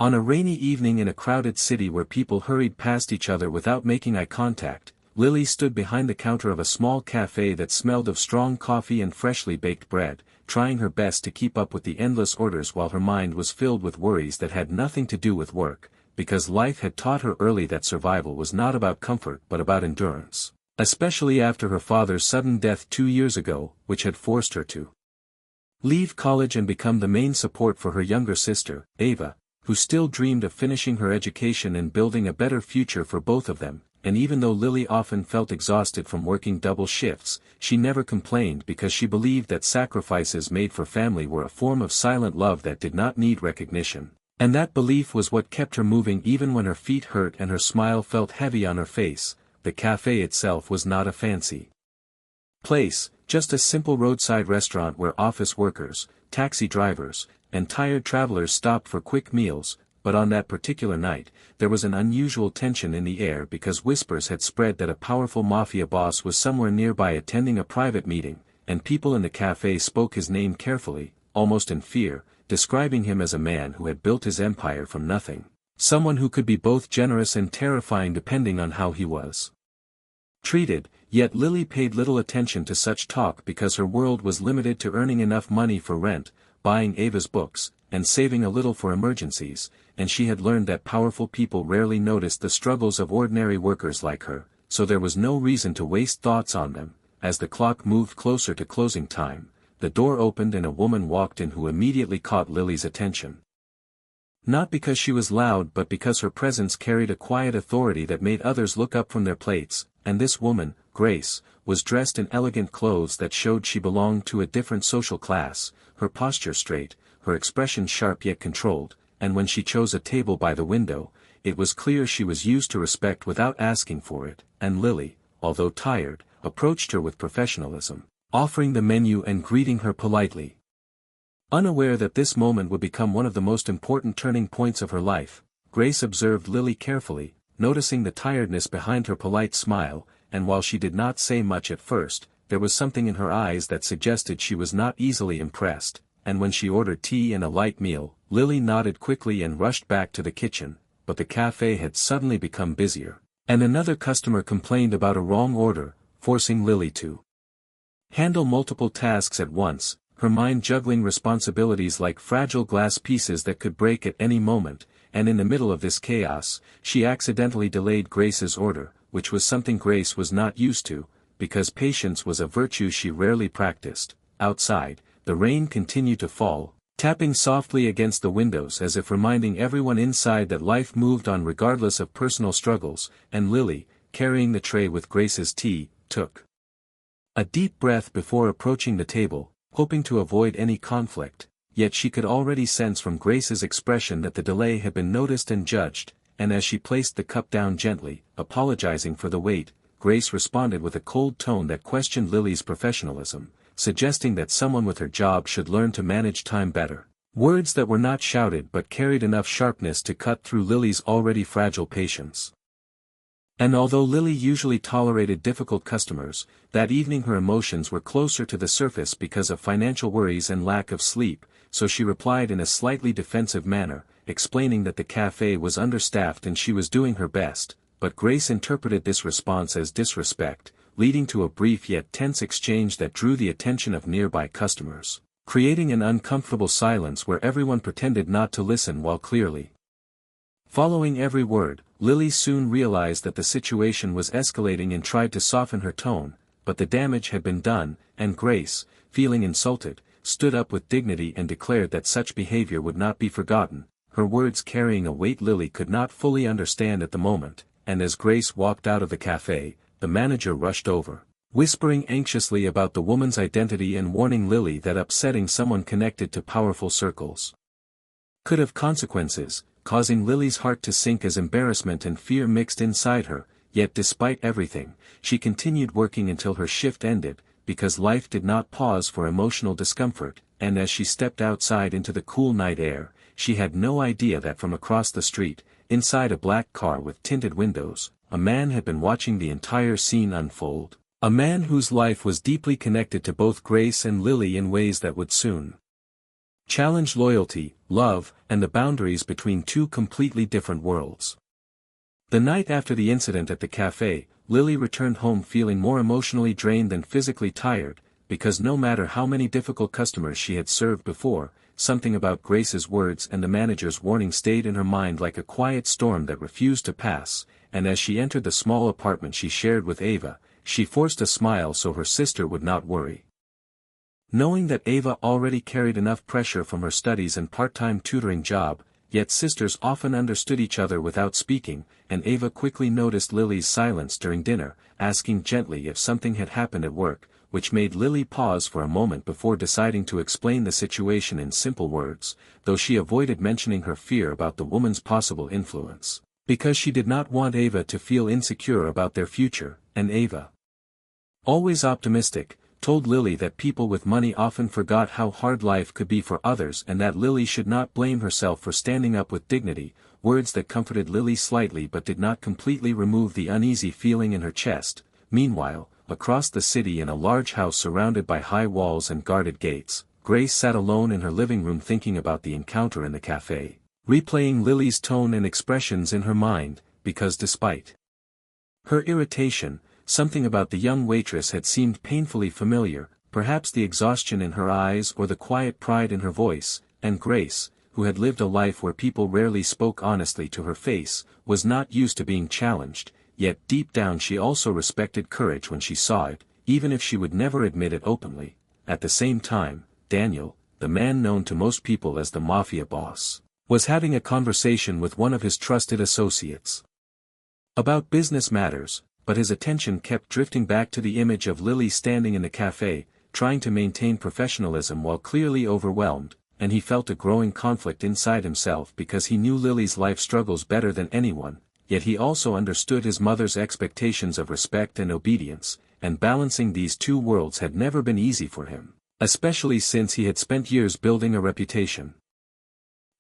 On a rainy evening in a crowded city where people hurried past each other without making eye contact, Lily stood behind the counter of a small cafe that smelled of strong coffee and freshly baked bread, trying her best to keep up with the endless orders while her mind was filled with worries that had nothing to do with work, because life had taught her early that survival was not about comfort but about endurance, especially after her father's sudden death 2 years ago, which had forced her to leave college and become the main support for her younger sister, Ava, who still dreamed of finishing her education and building a better future for both of them. And even though Lily often felt exhausted from working double shifts, she never complained because she believed that sacrifices made for family were a form of silent love that did not need recognition. And that belief was what kept her moving even when her feet hurt and her smile felt heavy on her face. The cafe itself was not a fancy place, just a simple roadside restaurant where office workers, taxi drivers, and tired travelers stopped for quick meals. But on that particular night, there was an unusual tension in the air because whispers had spread that a powerful Mafia boss was somewhere nearby attending a private meeting, and people in the cafe spoke his name carefully, almost in fear, describing him as a man who had built his empire from nothing, someone who could be both generous and terrifying depending on how he was treated. Yet Lily paid little attention to such talk because her world was limited to earning enough money for rent, buying Ava's books, and saving a little for emergencies, and she had learned that powerful people rarely noticed the struggles of ordinary workers like her, so there was no reason to waste thoughts on them. As the clock moved closer to closing time, the door opened and a woman walked in who immediately caught Lily's attention. Not because she was loud but because her presence carried a quiet authority that made others look up from their plates, and this woman, Grace, was dressed in elegant clothes that showed she belonged to a different social class, her posture straight, her expression sharp yet controlled, and when she chose a table by the window, it was clear she was used to respect without asking for it, and Lily, although tired, approached her with professionalism, offering the menu and greeting her politely. Unaware that this moment would become one of the most important turning points of her life, Grace observed Lily carefully, noticing the tiredness behind her polite smile, and while she did not say much at first, there was something in her eyes that suggested she was not easily impressed, and when she ordered tea and a light meal, Lily nodded quickly and rushed back to the kitchen, but the cafe had suddenly become busier, and another customer complained about a wrong order, forcing Lily to handle multiple tasks at once, her mind juggling responsibilities like fragile glass pieces that could break at any moment, and in the middle of this chaos, she accidentally delayed Grace's order, which was something Grace was not used to, because patience was a virtue she rarely practiced. Outside, the rain continued to fall, tapping softly against the windows as if reminding everyone inside that life moved on regardless of personal struggles, and Lily, carrying the tray with Grace's tea, took a deep breath before approaching the table, hoping to avoid any conflict, yet she could already sense from Grace's expression that the delay had been noticed and judged, and as she placed the cup down gently, apologizing for the wait, Grace responded with a cold tone that questioned Lily's professionalism, suggesting that someone with her job should learn to manage time better. Words that were not shouted but carried enough sharpness to cut through Lily's already fragile patience. And although Lily usually tolerated difficult customers, that evening her emotions were closer to the surface because of financial worries and lack of sleep, so she replied in a slightly defensive manner, explaining that the cafe was understaffed and she was doing her best, but Grace interpreted this response as disrespect, leading to a brief yet tense exchange that drew the attention of nearby customers, creating an uncomfortable silence where everyone pretended not to listen while clearly following every word. Lily soon realized that the situation was escalating and tried to soften her tone, but the damage had been done, and Grace, feeling insulted, stood up with dignity and declared that such behavior would not be forgotten, her words carrying a weight Lily could not fully understand at the moment, and as Grace walked out of the cafe, the manager rushed over, whispering anxiously about the woman's identity and warning Lily that upsetting someone connected to powerful circles could have consequences, causing Lily's heart to sink as embarrassment and fear mixed inside her. Yet despite everything, she continued working until her shift ended, because life did not pause for emotional discomfort, and as she stepped outside into the cool night air, she had no idea that from across the street, inside a black car with tinted windows, a man had been watching the entire scene unfold. A man whose life was deeply connected to both Grace and Lily in ways that would soon challenged loyalty, love, and the boundaries between two completely different worlds. The night after the incident at the cafe, Lily returned home feeling more emotionally drained than physically tired, because no matter how many difficult customers she had served before, something about Grace's words and the manager's warning stayed in her mind like a quiet storm that refused to pass, and as she entered the small apartment she shared with Ava, she forced a smile so her sister would not worry. Knowing that Ava already carried enough pressure from her studies and part-time tutoring job, yet sisters often understood each other without speaking, and Ava quickly noticed Lily's silence during dinner, asking gently if something had happened at work, which made Lily pause for a moment before deciding to explain the situation in simple words, though she avoided mentioning her fear about the woman's possible influence, because she did not want Ava to feel insecure about their future, and Ava, always optimistic, told Lily that people with money often forgot how hard life could be for others and that Lily should not blame herself for standing up with dignity, words that comforted Lily slightly but did not completely remove the uneasy feeling in her chest. Meanwhile, across the city in a large house surrounded by high walls and guarded gates, Grace sat alone in her living room thinking about the encounter in the cafe, replaying Lily's tone and expressions in her mind, because despite her irritation, something about the young waitress had seemed painfully familiar, perhaps the exhaustion in her eyes or the quiet pride in her voice, and Grace, who had lived a life where people rarely spoke honestly to her face, was not used to being challenged, yet deep down she also respected courage when she saw it, even if she would never admit it openly. At the same time, Daniel, the man known to most people as the Mafia boss, was having a conversation with one of his trusted associates about business matters, but his attention kept drifting back to the image of Lily standing in the cafe, trying to maintain professionalism while clearly overwhelmed, and he felt a growing conflict inside himself because he knew Lily's life struggles better than anyone, yet he also understood his mother's expectations of respect and obedience, and balancing these two worlds had never been easy for him, especially since he had spent years building a reputation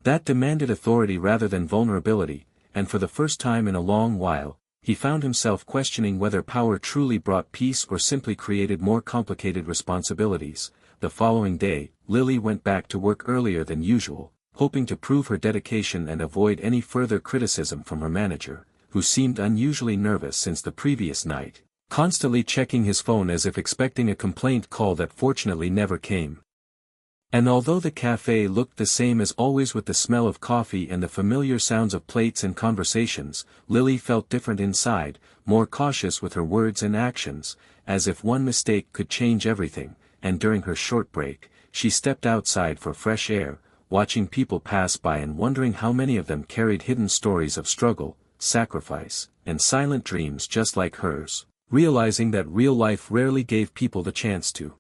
that demanded authority rather than vulnerability, and for the first time in a long while, he found himself questioning whether power truly brought peace or simply created more complicated responsibilities. The following day, Lily went back to work earlier than usual, hoping to prove her dedication and avoid any further criticism from her manager, who seemed unusually nervous since the previous night, constantly checking his phone as if expecting a complaint call that fortunately never came. And although the cafe looked the same as always with the smell of coffee and the familiar sounds of plates and conversations, Lily felt different inside, more cautious with her words and actions, as if one mistake could change everything, and during her short break, she stepped outside for fresh air, watching people pass by and wondering how many of them carried hidden stories of struggle, sacrifice, and silent dreams just like hers, realizing that real life rarely gave people the chance to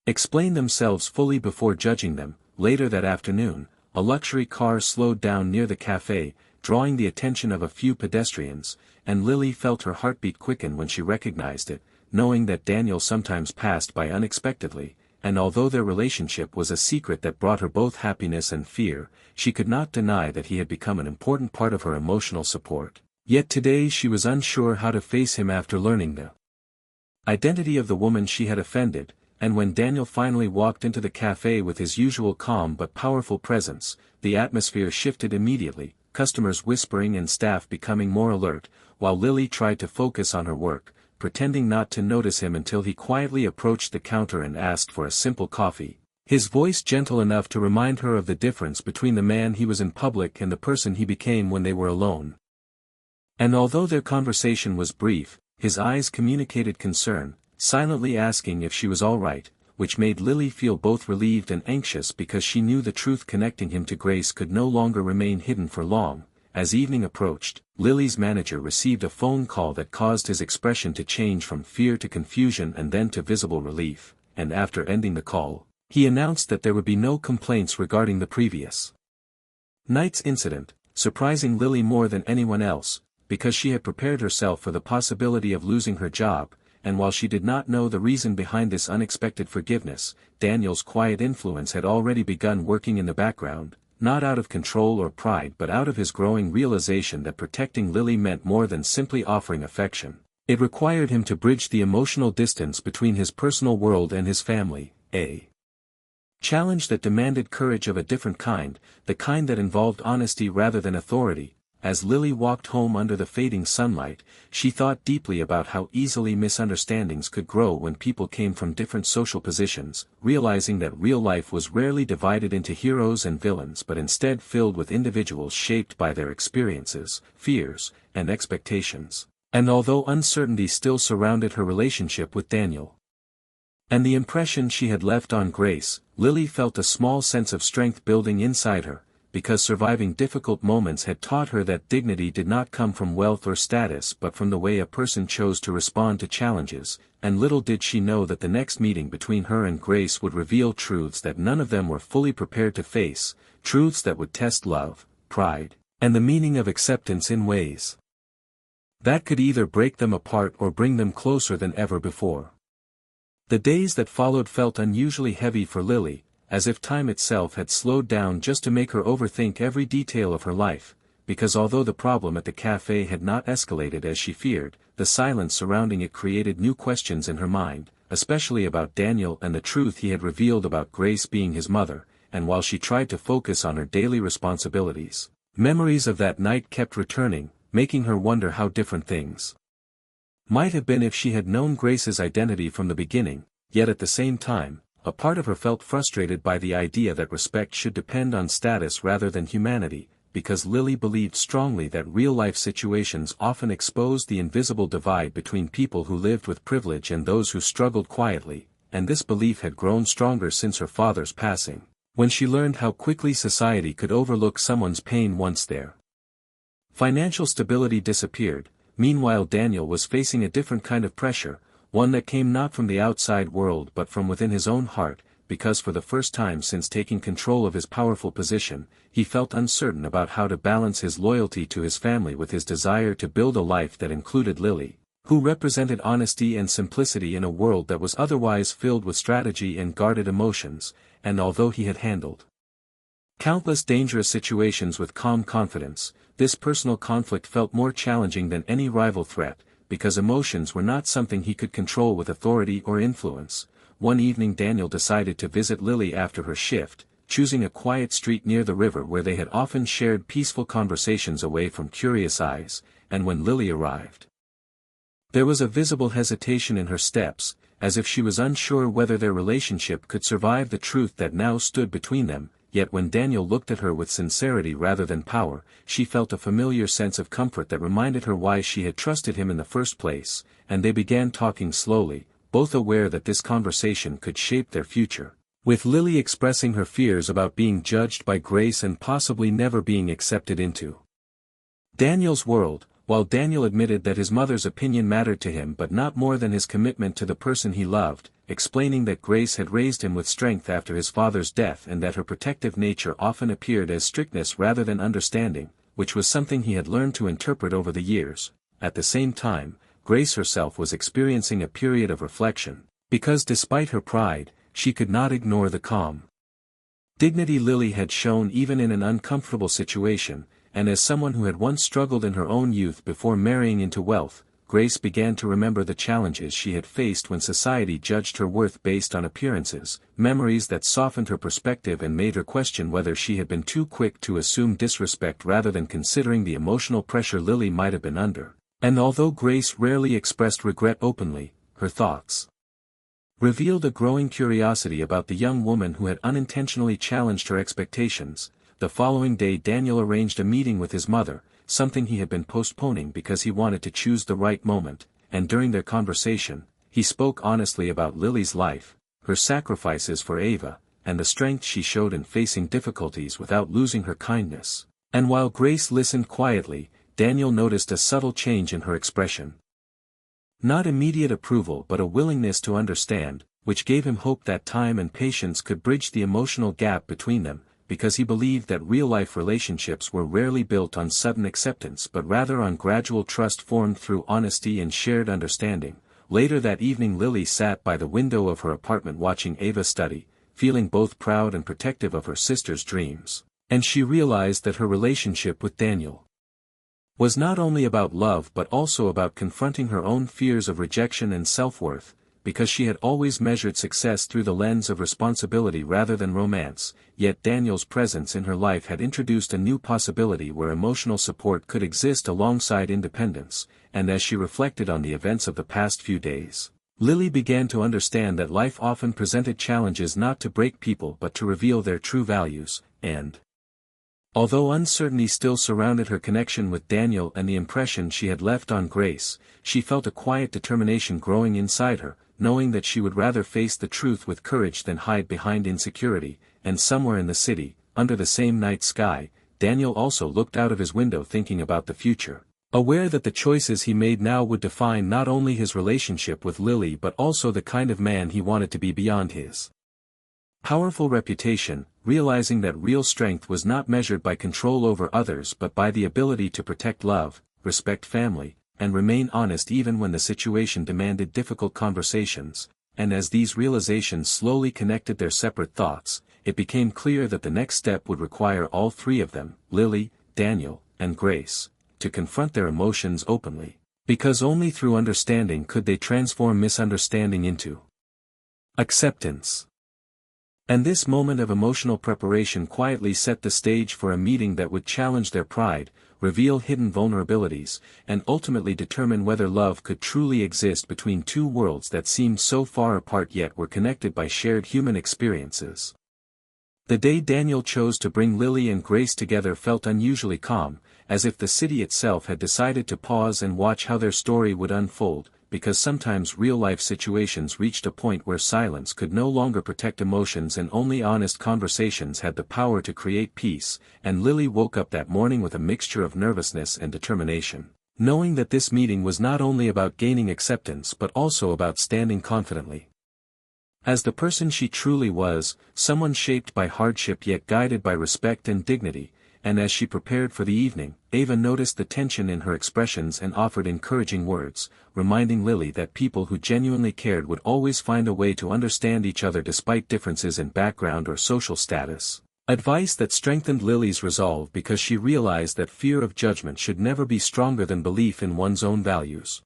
explain themselves fully before judging them. Later that afternoon, a luxury car slowed down near the cafe, drawing the attention of a few pedestrians, and Lily felt her heartbeat quicken when she recognized it, knowing that Daniel sometimes passed by unexpectedly, and although their relationship was a secret that brought her both happiness and fear, she could not deny that he had become an important part of her emotional support. Yet today she was unsure how to face him after learning the identity of the woman she had offended, and when Daniel finally walked into the cafe with his usual calm but powerful presence, the atmosphere shifted immediately, customers whispering and staff becoming more alert, while Lily tried to focus on her work, pretending not to notice him until he quietly approached the counter and asked for a simple coffee, his voice gentle enough to remind her of the difference between the man he was in public and the person he became when they were alone. And although their conversation was brief, his eyes communicated concern, silently asking if she was all right, which made Lily feel both relieved and anxious because she knew the truth connecting him to Grace could no longer remain hidden for long. As evening approached, Lily's manager received a phone call that caused his expression to change from fear to confusion and then to visible relief, and after ending the call, he announced that there would be no complaints regarding the previous night's incident, surprising Lily more than anyone else, because she had prepared herself for the possibility of losing her job. And while she did not know the reason behind this unexpected forgiveness, Daniel's quiet influence had already begun working in the background, not out of control or pride but out of his growing realization that protecting Lily meant more than simply offering affection. It required him to bridge the emotional distance between his personal world and his family. Challenge that demanded courage of a different kind, the kind that involved honesty rather than authority. As Lily walked home under the fading sunlight, she thought deeply about how easily misunderstandings could grow when people came from different social positions, realizing that real life was rarely divided into heroes and villains but instead filled with individuals shaped by their experiences, fears, and expectations. And although uncertainty still surrounded her relationship with Daniel, and the impression she had left on Grace, Lily felt a small sense of strength building inside her, because surviving difficult moments had taught her that dignity did not come from wealth or status but from the way a person chose to respond to challenges, and little did she know that the next meeting between her and Grace would reveal truths that none of them were fully prepared to face, truths that would test love, pride, and the meaning of acceptance in ways that could either break them apart or bring them closer than ever before. The days that followed felt unusually heavy for Lily, as if time itself had slowed down just to make her overthink every detail of her life, because although the problem at the cafe had not escalated as she feared, the silence surrounding it created new questions in her mind, especially about Daniel and the truth he had revealed about Grace being his mother, and while she tried to focus on her daily responsibilities, memories of that night kept returning, making her wonder how different things might have been if she had known Grace's identity from the beginning, yet at the same time, a part of her felt frustrated by the idea that respect should depend on status rather than humanity, because Lily believed strongly that real-life situations often exposed the invisible divide between people who lived with privilege and those who struggled quietly, and this belief had grown stronger since her father's passing, when she learned how quickly society could overlook someone's pain once there. Financial stability disappeared. Meanwhile Daniel was facing a different kind of pressure, one that came not from the outside world but from within his own heart, because for the first time since taking control of his powerful position, he felt uncertain about how to balance his loyalty to his family with his desire to build a life that included Lily, who represented honesty and simplicity in a world that was otherwise filled with strategy and guarded emotions, and although he had handled countless dangerous situations with calm confidence, this personal conflict felt more challenging than any rival threat, because emotions were not something he could control with authority or influence. One evening Daniel decided to visit Lily after her shift, choosing a quiet street near the river where they had often shared peaceful conversations away from curious eyes, and when Lily arrived, there was a visible hesitation in her steps, as if she was unsure whether their relationship could survive the truth that now stood between them. Yet when Daniel looked at her with sincerity rather than power, she felt a familiar sense of comfort that reminded her why she had trusted him in the first place, and they began talking slowly, both aware that this conversation could shape their future, with Lily expressing her fears about being judged by Grace and possibly never being accepted into Daniel's world, while Daniel admitted that his mother's opinion mattered to him but not more than his commitment to the person he loved, explaining that Grace had raised him with strength after his father's death and that her protective nature often appeared as strictness rather than understanding, which was something he had learned to interpret over the years. At the same time, Grace herself was experiencing a period of reflection, because despite her pride, she could not ignore the calm dignity Lily had shown even in an uncomfortable situation, and as someone who had once struggled in her own youth before marrying into wealth, Grace began to remember the challenges she had faced when society judged her worth based on appearances, memories that softened her perspective and made her question whether she had been too quick to assume disrespect rather than considering the emotional pressure Lily might have been under. And although Grace rarely expressed regret openly, her thoughts revealed a growing curiosity about the young woman who had unintentionally challenged her expectations. The following day Daniel arranged a meeting with his mother, something he had been postponing because he wanted to choose the right moment, and during their conversation, he spoke honestly about Lily's life, her sacrifices for Ava, and the strength she showed in facing difficulties without losing her kindness. And while Grace listened quietly, Daniel noticed a subtle change in her expression. Not immediate approval but a willingness to understand, which gave him hope that time and patience could bridge the emotional gap between them, because he believed that real-life relationships were rarely built on sudden acceptance but rather on gradual trust formed through honesty and shared understanding. Later that evening Lily sat by the window of her apartment watching Ava study, feeling both proud and protective of her sister's dreams, and she realized that her relationship with Daniel was not only about love but also about confronting her own fears of rejection and self-worth, because she had always measured success through the lens of responsibility rather than romance, yet Daniel's presence in her life had introduced a new possibility where emotional support could exist alongside independence, and as she reflected on the events of the past few days, Lily began to understand that life often presented challenges not to break people but to reveal their true values, and although uncertainty still surrounded her connection with Daniel and the impression she had left on Grace, she felt a quiet determination growing inside her, knowing that she would rather face the truth with courage than hide behind insecurity. And somewhere in the city, under the same night sky, Daniel also looked out of his window thinking about the future, aware that the choices he made now would define not only his relationship with Lily but also the kind of man he wanted to be beyond his powerful reputation, realizing that real strength was not measured by control over others but by the ability to protect love, respect family, and remain honest even when the situation demanded difficult conversations. And as these realizations slowly connected their separate thoughts, it became clear that the next step would require all three of them, Lily, Daniel, and Grace, to confront their emotions openly, because only through understanding could they transform misunderstanding into acceptance. And this moment of emotional preparation quietly set the stage for a meeting that would challenge their pride, reveal hidden vulnerabilities, and ultimately determine whether love could truly exist between two worlds that seemed so far apart yet were connected by shared human experiences. The day Daniel chose to bring Lily and Grace together felt unusually calm, as if the city itself had decided to pause and watch how their story would unfold, because sometimes real-life situations reached a point where silence could no longer protect emotions and only honest conversations had the power to create peace. And Lily woke up that morning with a mixture of nervousness and determination, knowing that this meeting was not only about gaining acceptance but also about standing confidently as the person she truly was, someone shaped by hardship yet guided by respect and dignity. And as she prepared for the evening, Ava noticed the tension in her expressions and offered encouraging words, reminding Lily that people who genuinely cared would always find a way to understand each other despite differences in background or social status. Advice that strengthened Lily's resolve because she realized that fear of judgment should never be stronger than belief in one's own values.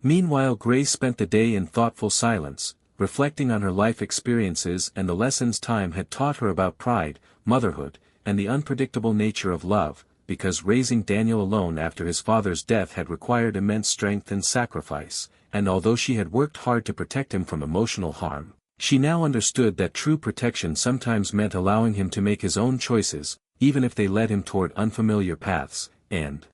Meanwhile, Grace spent the day in thoughtful silence, reflecting on her life experiences and the lessons time had taught her about pride, motherhood, and the unpredictable nature of love, because raising Daniel alone after his father's death had required immense strength and sacrifice, and although she had worked hard to protect him from emotional harm, she now understood that true protection sometimes meant allowing him to make his own choices, even if they led him toward unfamiliar paths. And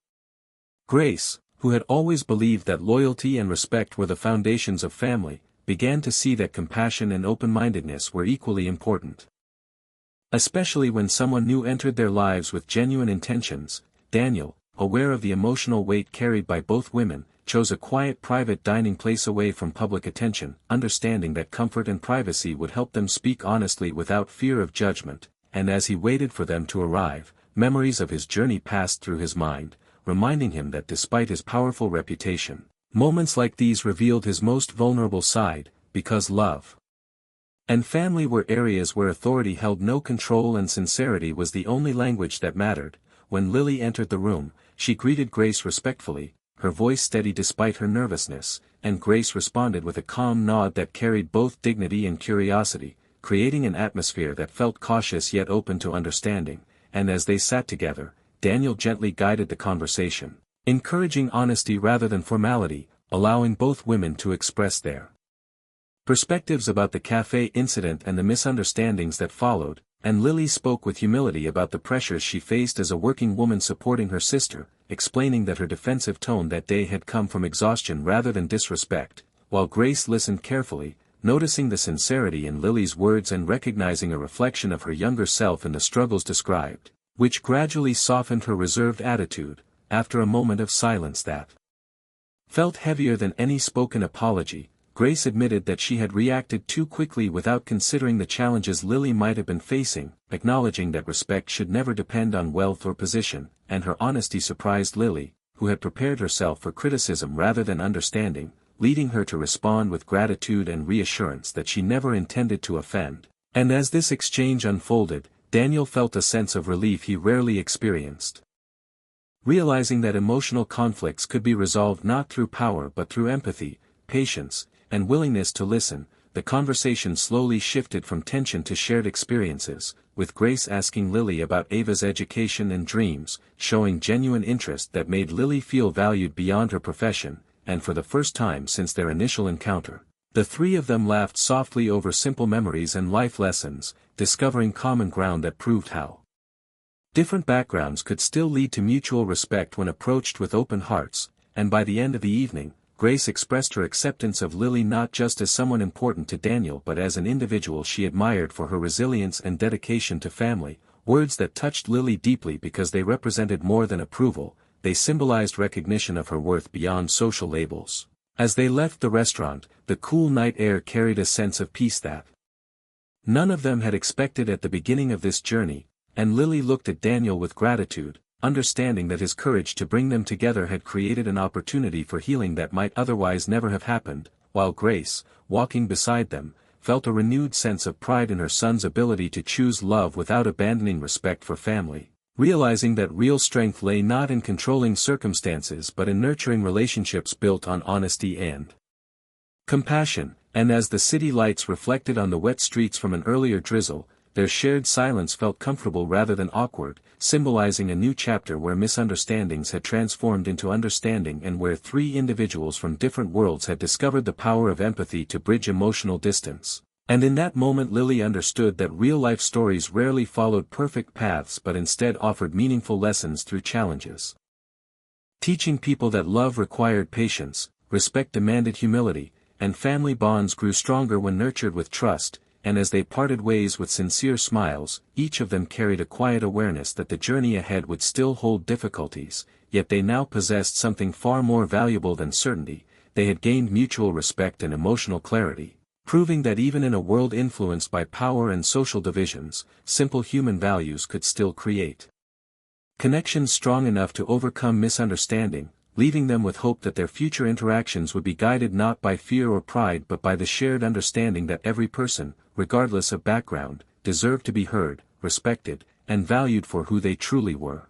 Grace, who had always believed that loyalty and respect were the foundations of family, began to see that compassion and open-mindedness were equally important. Especially when someone new entered their lives with genuine intentions, Daniel, aware of the emotional weight carried by both women, chose a quiet private dining place away from public attention, understanding that comfort and privacy would help them speak honestly without fear of judgment. And as he waited for them to arrive, memories of his journey passed through his mind, reminding him that despite his powerful reputation, moments like these revealed his most vulnerable side, because love and family were areas where authority held no control and sincerity was the only language that mattered. When Lily entered the room, she greeted Grace respectfully, her voice steady despite her nervousness, and Grace responded with a calm nod that carried both dignity and curiosity, creating an atmosphere that felt cautious yet open to understanding. And as they sat together, Daniel gently guided the conversation, encouraging honesty rather than formality, allowing both women to express their perspectives about the cafe incident and the misunderstandings that followed. And Lily spoke with humility about the pressures she faced as a working woman supporting her sister, explaining that her defensive tone that day had come from exhaustion rather than disrespect, while Grace listened carefully, noticing the sincerity in Lily's words and recognizing a reflection of her younger self in the struggles described, which gradually softened her reserved attitude. After a moment of silence that felt heavier than any spoken apology, Grace admitted that she had reacted too quickly without considering the challenges Lily might have been facing, acknowledging that respect should never depend on wealth or position. And her honesty surprised Lily, who had prepared herself for criticism rather than understanding, leading her to respond with gratitude and reassurance that she never intended to offend. And as this exchange unfolded, Daniel felt a sense of relief he rarely experienced. Realizing that emotional conflicts could be resolved not through power but through empathy, patience, and willingness to listen, the conversation slowly shifted from tension to shared experiences, with Grace asking Lily about Ava's education and dreams, showing genuine interest that made Lily feel valued beyond her profession, and for the first time since their initial encounter, the three of them laughed softly over simple memories and life lessons, discovering common ground that proved how different backgrounds could still lead to mutual respect when approached with open hearts, and by the end of the evening, Grace expressed her acceptance of Lily not just as someone important to Daniel but as an individual she admired for her resilience and dedication to family, words that touched Lily deeply because they represented more than approval, they symbolized recognition of her worth beyond social labels. As they left the restaurant, the cool night air carried a sense of peace that none of them had expected at the beginning of this journey, and Lily looked at Daniel with gratitude, understanding that his courage to bring them together had created an opportunity for healing that might otherwise never have happened, while Grace, walking beside them, felt a renewed sense of pride in her son's ability to choose love without abandoning respect for family, realizing that real strength lay not in controlling circumstances but in nurturing relationships built on honesty and compassion. And as the city lights reflected on the wet streets from an earlier drizzle, their shared silence felt comfortable rather than awkward, symbolizing a new chapter where misunderstandings had transformed into understanding and where three individuals from different worlds had discovered the power of empathy to bridge emotional distance. And in that moment Lily understood that real-life stories rarely followed perfect paths but instead offered meaningful lessons through challenges, teaching people that love required patience, respect demanded humility, and family bonds grew stronger when nurtured with trust. And as they parted ways with sincere smiles, each of them carried a quiet awareness that the journey ahead would still hold difficulties, yet they now possessed something far more valuable than certainty. They had gained mutual respect and emotional clarity, proving that even in a world influenced by power and social divisions, simple human values could still create connections strong enough to overcome misunderstanding, leaving them with hope that their future interactions would be guided not by fear or pride but by the shared understanding that every person, regardless of background, deserved to be heard, respected, and valued for who they truly were.